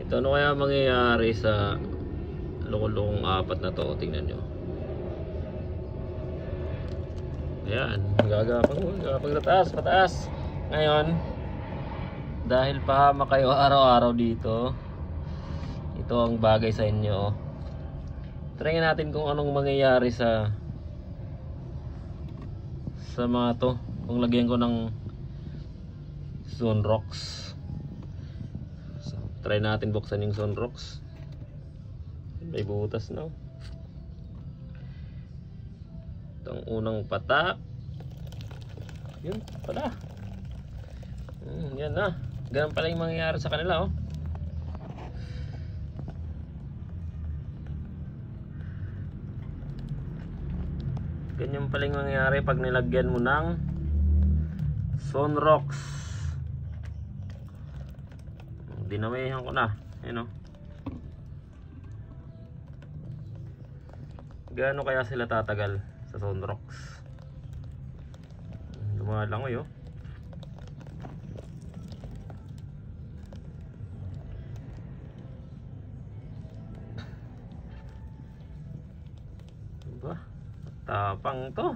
Ito, ano kaya mangyayari sa loko-lokong apat na to? Tingnan nyo. Ayan, gagapang pataas. Ngayon, dahil pahama kayo araw-araw dito, ito ang bagay sa inyo. Try natin kung anong mangyayari sa mga to kung lagyan ko ng Sunrox. So, try natin buksan yung Sunrox. May butas na. Itong unang pata. Yun, pala. Yan na. Ganun pala yung mangyayari sa kanila, oh. Ganyan pala yung mangyayari pag nilagyan mo ng Sunrox. Dinamihan ko na. Ayan, oh. Gaano kaya sila tatagal sa Sunrox? Lumalangoy, oh. Diba? Tapang to.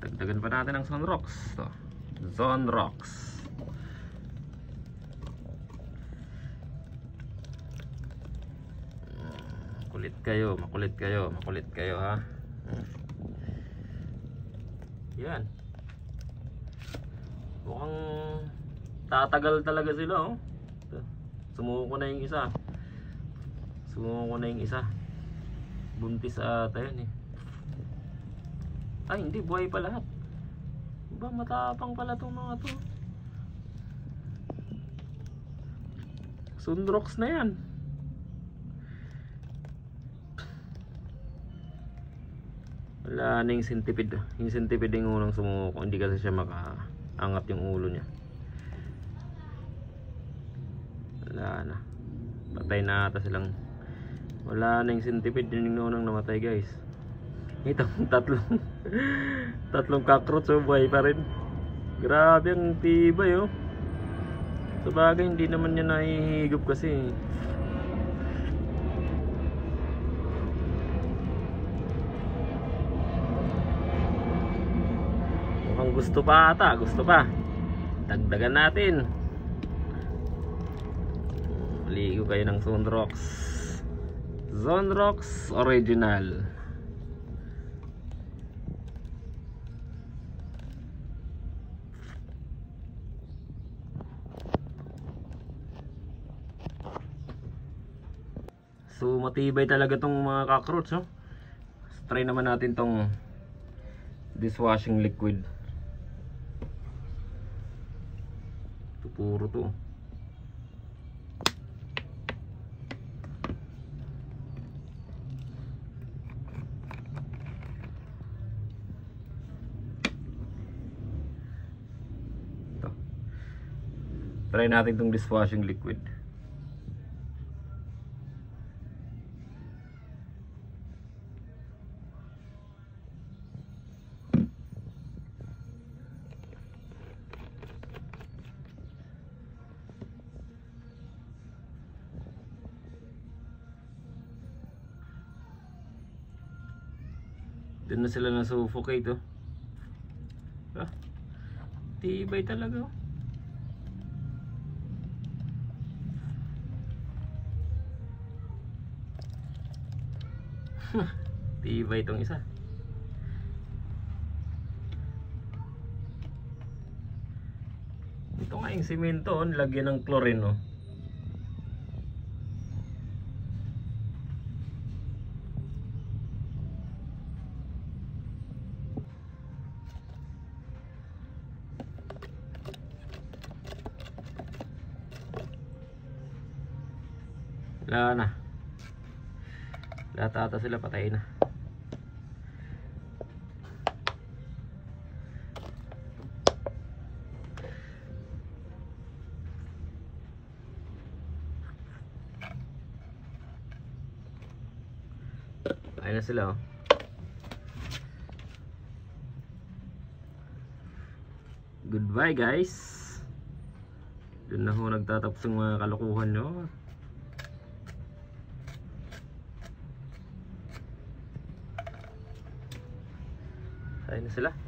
Dagdagan pa natin ang Sunrox. To. Sunrox. Makulit kayo ha. Yan. Mukhang tatagal talaga sila, oh. Sumuko na yung isa. Buntis ata yun, eh. Ay, hindi, buhay pa lahat. Ba, matapang pala itong mga to. Sunrox na yan. Wala na yung centipede. Yung centipede yung unang sumuko. Hindi kasi siya makaangat yung ulo niya. Wala na. Patay na ata silang. Wala na yung centipede. Yung unang namatay, guys. Itong tatlong cockroach, oh, buhay pa rin. Grabe ang tibay, oh. Sabagay hindi naman niya nahihigop kasi. Mukhang gusto pa ata. Dagdagan natin. Ligo kayo ng Sunrox original. So matibay talaga tong mga cockroach, oh. Try naman natin tong dishwashing liquid. Ito puro to. Ito. Try natin tong dishwashing liquid. Doon na sila na-suffocate, oh. Ah, tibay talaga, oh. Tibay itong isa. Ito nga yung simento, oh, lagyan ng chlorine, oh. Wala na. Lahat ata sila patay na. Ayun na sila, oh. Goodbye, guys. Doon na ho nagtatapos yung mga kalokohan nyo. Ayun na sila.